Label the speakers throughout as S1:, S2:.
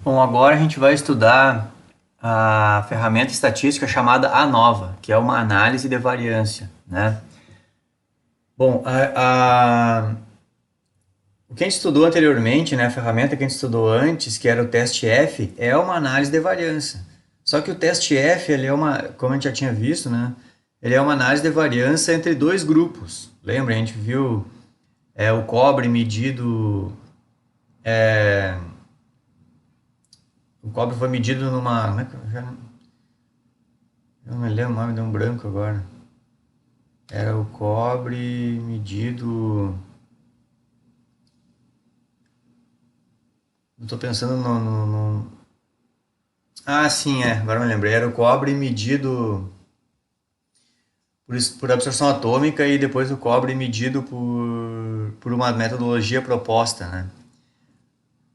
S1: Bom, agora a gente vai estudar a ferramenta estatística chamada ANOVA, que é uma análise de variância, né? Bom, o que a gente estudou anteriormente, né, a ferramenta que a gente estudou antes, que era o teste F, é uma análise de variância. Só que o teste F, ele é uma, como a gente já tinha visto, né, ele é uma análise de variância entre dois grupos. Lembra, a gente viu o cobre medido, o cobre foi medido numa, como é que, eu não me lembro o nome, deu um branco agora. Era o cobre medido. Eu tô pensando Ah, sim, agora eu me lembrei. Era o cobre medido por absorção atômica e depois o cobre medido por uma metodologia proposta, né?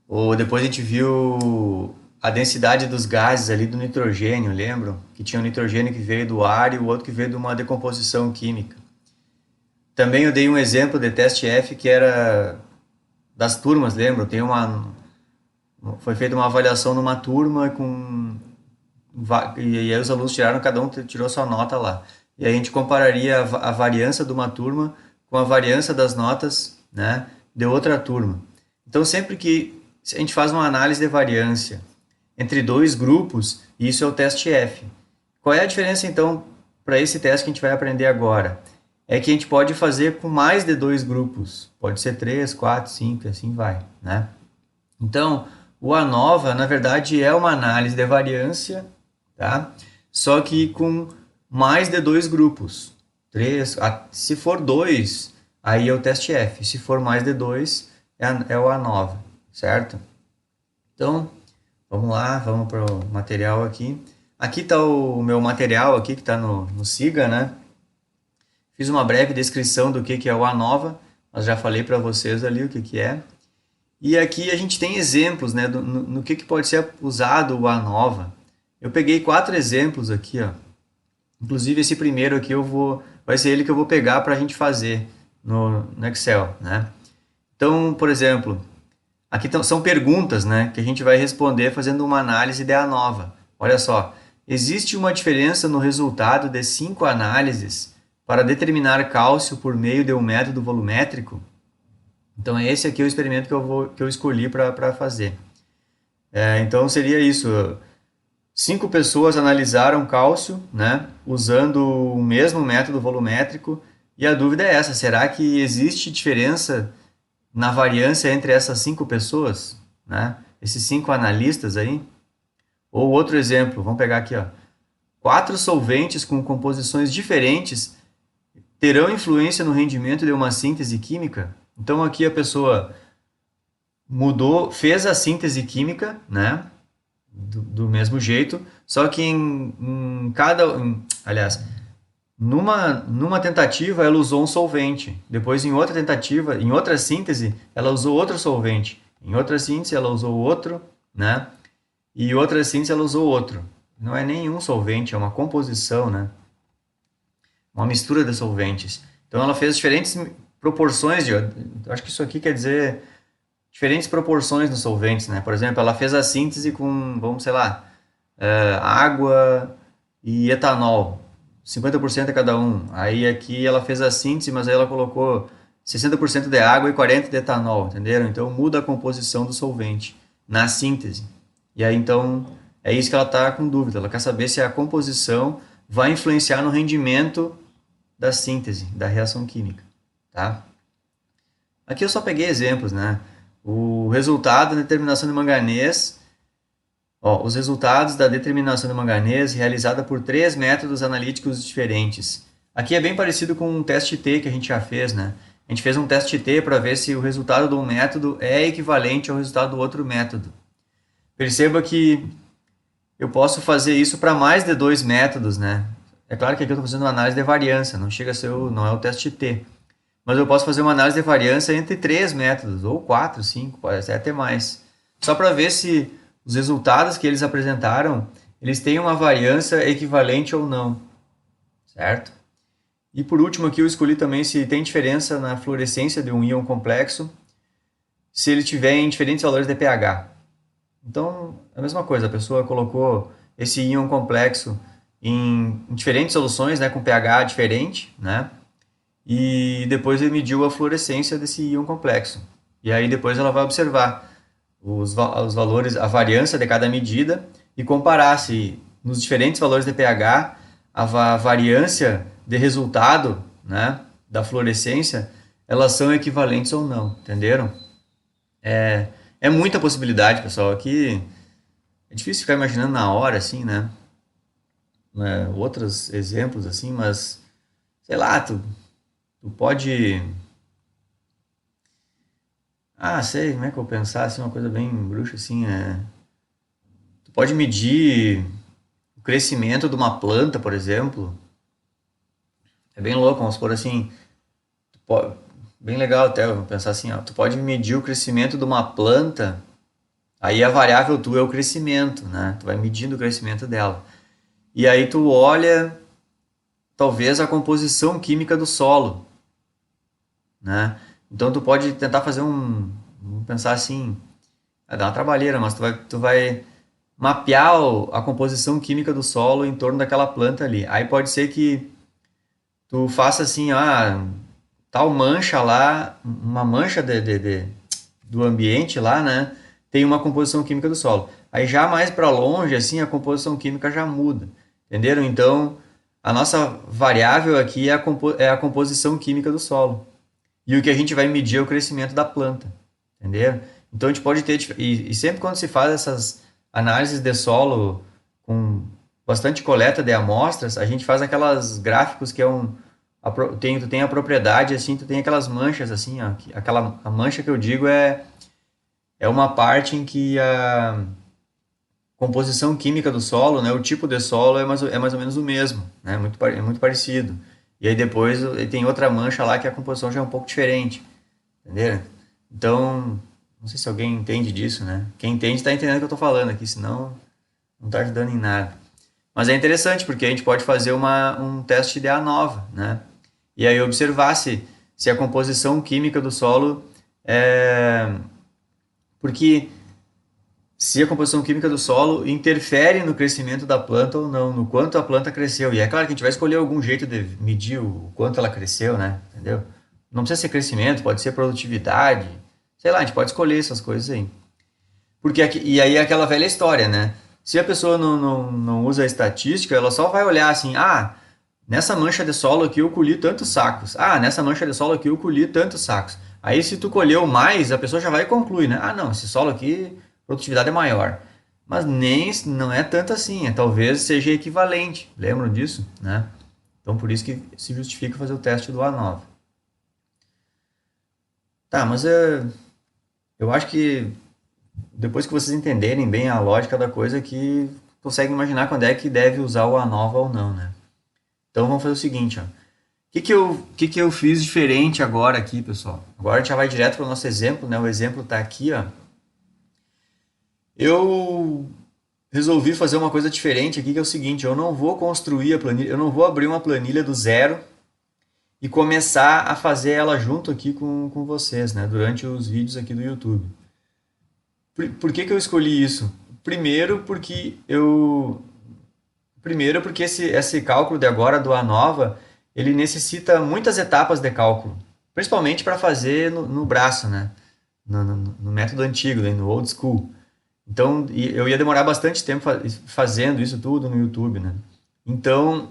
S1: Ou depois a gente viu a densidade dos gases ali do nitrogênio, lembram? Que tinha o nitrogênio que veio do ar e o outro que veio de uma decomposição química. Também eu dei um exemplo de teste F que era das turmas, lembram? Foi feita uma avaliação numa turma e aí os alunos tiraram, cada um tirou sua nota lá. E aí a gente compararia a variância de uma turma com a variância das notas, né, de outra turma. Então sempre que a gente faz uma análise de variância entre dois grupos, isso é o teste F. Qual é a diferença então para esse teste que a gente vai aprender agora? É que a gente pode fazer com mais de dois grupos. Pode ser 3, 4, 5 e assim vai, né? Então, o ANOVA, na verdade, é uma análise de variância, tá? Só que com mais de dois grupos. Três, se for dois, aí é o teste F. Se for mais de dois, é o ANOVA, certo? Então, vamos lá, vamos para o material aqui. Aqui está o meu material aqui que está no Siga, né? Fiz uma breve descrição do que é o ANOVA, mas já falei para vocês ali o que é. E aqui a gente tem exemplos, né, no que pode ser usado o ANOVA. Eu peguei 4 exemplos aqui, ó. Inclusive esse primeiro aqui vai ser ele que eu vou pegar para a gente fazer no Excel, né? Então, por exemplo, aqui são perguntas, né, que a gente vai responder fazendo uma análise de ANOVA. Olha só, existe uma diferença no resultado de 5 análises para determinar cálcio por meio de um método volumétrico? Então, esse aqui é o experimento que eu escolhi para fazer. Então, seria isso. 5 pessoas analisaram cálcio, né, usando o mesmo método volumétrico. E a dúvida é essa: será que existe diferença na variância entre essas 5 pessoas? Né? Esses 5 analistas aí? Ou outro exemplo, vamos pegar aqui, ó. 4 solventes com composições diferentes terão influência no rendimento de uma síntese química? Então aqui a pessoa fez a síntese química, né, do mesmo jeito, só que aliás, numa tentativa ela usou um solvente, depois em outra tentativa, em outra síntese, ela usou outro solvente, em outra síntese ela usou outro, né, e outra síntese ela usou outro. Não é nenhum solvente, é uma composição, né, uma mistura de solventes. Então ela fez diferentes proporções acho que isso aqui quer dizer diferentes proporções nos solventes, né? Por exemplo, ela fez a síntese com, vamos, sei lá, água e etanol, 50% a cada um. Aí aqui ela fez a síntese, mas aí ela colocou 60% de água e 40% de etanol, entenderam? Então muda a composição do solvente na síntese. E aí então é isso que ela está com dúvida. Ela quer saber se a composição vai influenciar no rendimento da síntese, da reação química, tá? Aqui eu só peguei exemplos, né? O resultado da determinação de manganês, os resultados da determinação de manganês realizada por 3 métodos analíticos diferentes. Aqui é bem parecido com um teste T que a gente já fez, né? A gente fez um teste T para ver se o resultado de um método é equivalente ao resultado do outro método. Perceba que eu posso fazer isso para mais de 2 métodos, né? É claro que aqui eu estou fazendo uma análise de variância, não chega a ser não é o teste T. Mas eu posso fazer uma análise de variância entre 3 métodos, ou 4, 5, pode até mais. Só para ver se os resultados que eles apresentaram, eles têm uma variância equivalente ou não, certo? E por último aqui eu escolhi também se tem diferença na fluorescência de um íon complexo, se ele tiver em diferentes valores de pH. Então, é a mesma coisa, a pessoa colocou esse íon complexo em diferentes soluções, né, com pH diferente, né, e depois ele mediu a fluorescência desse íon complexo. E aí depois ela vai observar os valores, a variância de cada medida e comparar se nos diferentes valores de pH a variância de resultado, né, da fluorescência, elas são equivalentes ou não, entenderam? É muita possibilidade, pessoal. Aqui é difícil ficar imaginando na hora, assim, né? Outros exemplos, assim, mas sei lá, tu pode. Ah, sei, como é que eu vou pensar, assim, uma coisa bem bruxa, assim, tu pode medir o crescimento de uma planta, por exemplo. É bem louco, vamos supor assim, bem legal até, eu vou pensar assim, ó, tu pode medir o crescimento de uma planta, aí a variável tua é o crescimento, né? Tu vai medindo o crescimento dela. E aí tu olha, talvez, a composição química do solo, né? Então tu pode tentar fazer vamos pensar assim, vai dar uma trabalheira, mas tu vai mapear a composição química do solo em torno daquela planta ali. Aí pode ser que tu faça assim, tal mancha lá, uma mancha do ambiente lá, né? Tem uma composição química do solo. Aí já mais para longe, assim, a composição química já muda. Entenderam? Então, a nossa variável aqui é a composição química do solo. E o que a gente vai medir é o crescimento da planta. Entenderam? Então, a gente pode ter... E sempre quando se faz essas análises de solo com bastante coleta de amostras, a gente faz aquelas gráficos que é tu tem a propriedade, assim, tu tem aquelas manchas, assim, ó, a mancha que eu digo é uma parte em que a composição química do solo, né, o tipo de solo é mais ou menos o mesmo, né, é muito parecido. E aí depois tem outra mancha lá que a composição já é um pouco diferente, entendeu? Então, não sei se alguém entende disso, né? Quem entende está entendendo o que eu estou falando aqui, senão não está ajudando em nada. Mas é interessante porque a gente pode fazer um teste de ANOVA, né? E aí observar se a composição química do solo é... Porque se a composição química do solo interfere no crescimento da planta ou não, no quanto a planta cresceu. E é claro que a gente vai escolher algum jeito de medir o quanto ela cresceu, né? Entendeu? Não precisa ser crescimento, pode ser produtividade. Sei lá, a gente pode escolher essas coisas aí. E aí é aquela velha história, né? Se a pessoa não usa a estatística, ela só vai olhar assim, nessa mancha de solo aqui eu colhi tantos sacos. Nessa mancha de solo aqui eu colhi tantos sacos. Aí se tu colheu mais, a pessoa já vai concluir, né? Não, esse solo aqui, a produtividade é maior. Mas não é tanto assim, talvez seja equivalente. Lembram disso, né? Então por isso que se justifica fazer o teste do A9. Tá, mas eu acho que depois que vocês entenderem bem a lógica da coisa, que conseguem imaginar quando é que deve usar o ANOVA ou não, né? Então vamos fazer o seguinte, ó. O que eu fiz diferente agora aqui, pessoal? Agora a gente já vai direto para o nosso exemplo, né? O exemplo está aqui, ó. Eu resolvi fazer uma coisa diferente aqui, que é o seguinte, eu não vou construir a planilha, eu não vou abrir uma planilha do zero e começar a fazer ela junto aqui com vocês, né? Durante os vídeos aqui do YouTube. Por que eu escolhi isso? Primeiro porque esse cálculo de agora do ANOVA, ele necessita muitas etapas de cálculo, principalmente para fazer no braço, né? No método antigo, né? No old school. Então, eu ia demorar bastante tempo fazendo isso tudo no YouTube, né? Então,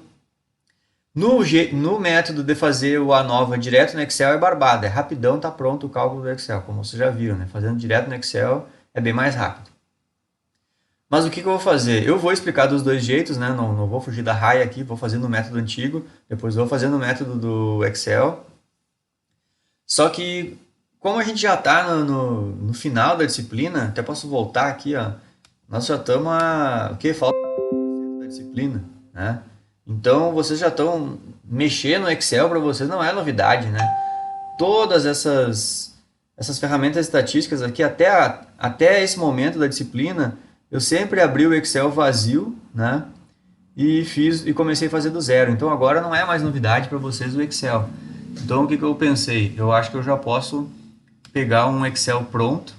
S1: no método de fazer o ANOVA direto no Excel é barbada, é rapidão, tá pronto o cálculo do Excel, como vocês já viram, né? Fazendo direto no Excel é bem mais rápido. Mas o que eu vou fazer? Eu vou explicar dos dois jeitos, né? Não vou fugir da raia aqui, vou fazer no método antigo, depois vou fazer no método do Excel. Só que, como a gente já está no final da disciplina, até posso voltar aqui, ó. Nós já estamos o que falta da disciplina, né? Então, vocês já estão mexendo no Excel, para vocês não é novidade, né? Todas essas ferramentas estatísticas aqui, até esse momento da disciplina, eu sempre abri o Excel vazio, né? E comecei a fazer do zero. Então agora não é mais novidade para vocês o Excel. Então o que eu pensei? Eu acho que eu já posso pegar um Excel pronto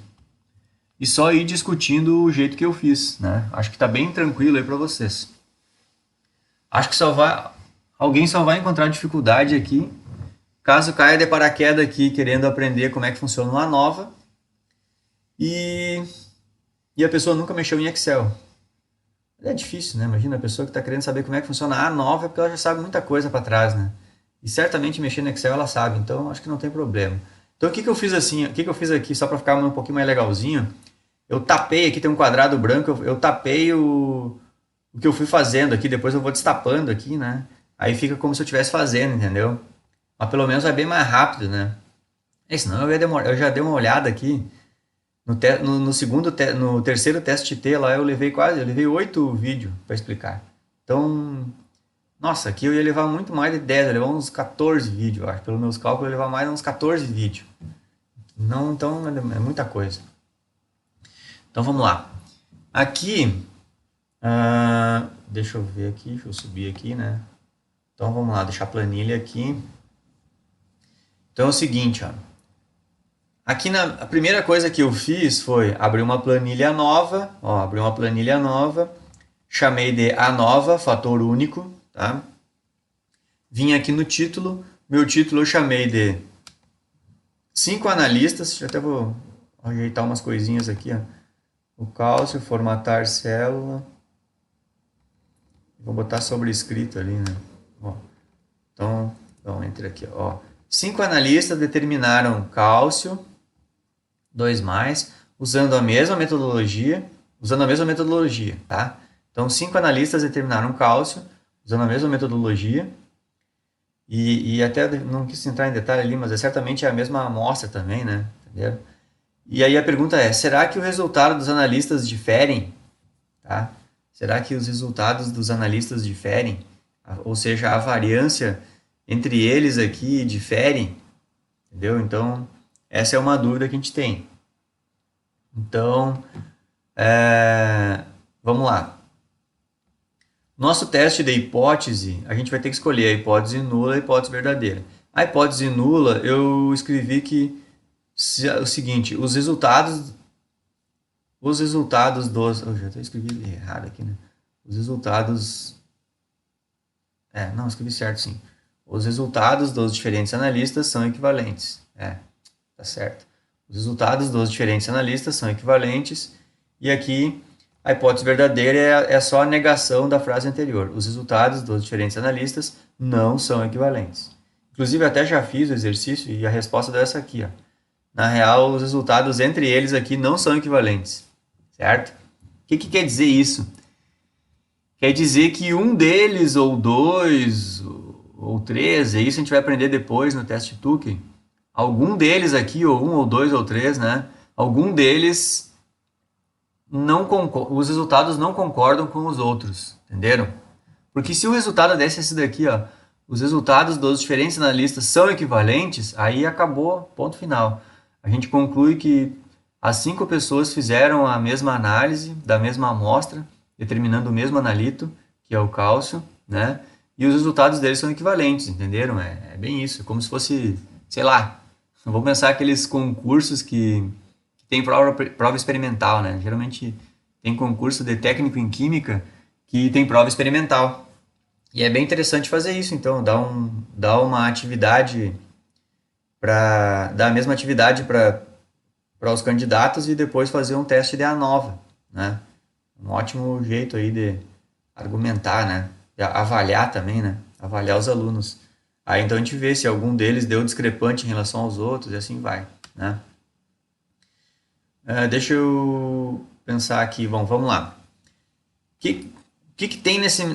S1: e só ir discutindo o jeito que eu fiz, né? Acho que tá bem tranquilo aí para vocês. Acho que alguém só vai encontrar dificuldade aqui caso caia de paraquedas aqui querendo aprender como é que funciona uma nova e, e a pessoa nunca mexeu em Excel. É difícil, né? Imagina a pessoa que está querendo saber como é que funciona a nova, porque ela já sabe muita coisa para trás, né? E certamente mexer no Excel ela sabe, então acho que não tem problema. Então o que que eu fiz assim? O que que eu fiz aqui só para ficar um pouquinho mais legalzinho? Eu tapei aqui, tem um quadrado branco, eu tapei o que eu fui fazendo aqui, depois eu vou destapando aqui, né? Aí fica como se eu estivesse fazendo, entendeu? Mas pelo menos vai bem mais rápido, né? Senão eu já dei uma olhada aqui. No terceiro teste T lá eu levei 8 vídeos para explicar. Então, nossa, aqui eu ia levar muito mais de 10, eu ia levar uns 14 vídeos, eu acho. Pelos meus cálculos, eu ia levar mais uns 14 vídeos. Não, então é muita coisa. Então vamos lá. Aqui, deixa eu ver aqui, deixa eu subir aqui, né? Então vamos lá, deixar a planilha aqui. Então é o seguinte, ó. Aqui a primeira coisa que eu fiz foi abrir uma planilha nova, ó, abri uma planilha nova, chamei de A Nova, fator único, tá? Vim aqui no título, meu título eu chamei de 5 analistas, eu até vou ajeitar umas coisinhas aqui, ó. O cálcio, formatar célula, vou botar sobrescrito ali, né? Ó. Então, entre aqui, ó. 5 analistas determinaram cálcio, 2 mais, usando a mesma metodologia, tá? Então, 5 analistas determinaram cálcio, usando a mesma metodologia, e até não quis entrar em detalhe ali, mas certamente é a mesma amostra também, né? Entendeu? E aí a pergunta é, será que o resultado dos analistas diferem? Tá? Será que os resultados dos analistas diferem? Ou seja, a variância entre eles aqui difere? Entendeu? Então, essa é uma dúvida que a gente tem. Então, vamos lá. Nosso teste de hipótese, a gente vai ter que escolher a hipótese nula e a hipótese verdadeira. A hipótese nula, eu escrevi que o seguinte, os resultados dos... Eu já até escrevi errado aqui, né? Os resultados... não, escrevi certo sim. Os resultados dos diferentes analistas são equivalentes. Tá certo. Os resultados dos diferentes analistas são equivalentes. E aqui, a hipótese verdadeira é só a negação da frase anterior. Os resultados dos diferentes analistas não são equivalentes. Inclusive, até já fiz o exercício e a resposta deu essa aqui, ó. Na real, os resultados entre eles aqui não são equivalentes, certo? O que quer dizer isso? Quer dizer que um deles, ou dois, ou três, e isso a gente vai aprender depois no teste Tukey, algum deles aqui, ou um, ou dois, ou três, né? Algum deles, os resultados não concordam com os outros, entenderam? Porque se o resultado desse esse daqui, ó, os resultados dos diferentes analistas são equivalentes, aí acabou, ponto final. A gente conclui que as 5 pessoas fizeram a mesma análise da mesma amostra, determinando o mesmo analito, que é o cálcio, né? E os resultados deles são equivalentes, entenderam? É bem isso, como se fosse, sei lá, vou pensar aqueles concursos que tem prova experimental, né? Geralmente tem concurso de técnico em química que tem prova experimental. E é bem interessante fazer isso, então, dar uma atividade dar a mesma atividade para os candidatos e depois fazer um teste de ANOVA, né? Um ótimo jeito aí de argumentar, né? De avaliar também, né? Avaliar os alunos. Aí então a gente vê se algum deles deu discrepante em relação aos outros e assim vai, né? Deixa eu pensar aqui, vamos lá. O que tem nesse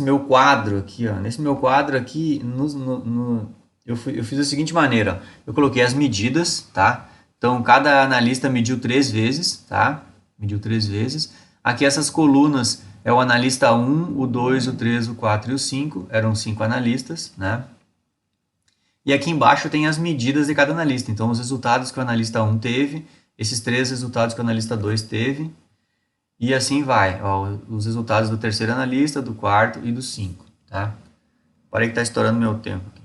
S1: meu quadro aqui, ó? Nesse meu quadro aqui, eu fiz da seguinte maneira, eu coloquei as medidas, tá? Então, cada analista mediu 3 vezes, tá? Mediu 3 vezes. Aqui essas colunas é o analista 1, o 2, o 3, o 4 e o 5, eram 5 analistas, né? E aqui embaixo tem as medidas de cada analista, então os resultados que o analista 1 teve, esses 3 resultados que o analista 2 teve, e assim vai, ó, os resultados do terceiro analista, do quarto e do 5, tá? Parei que está estourando meu tempo aqui.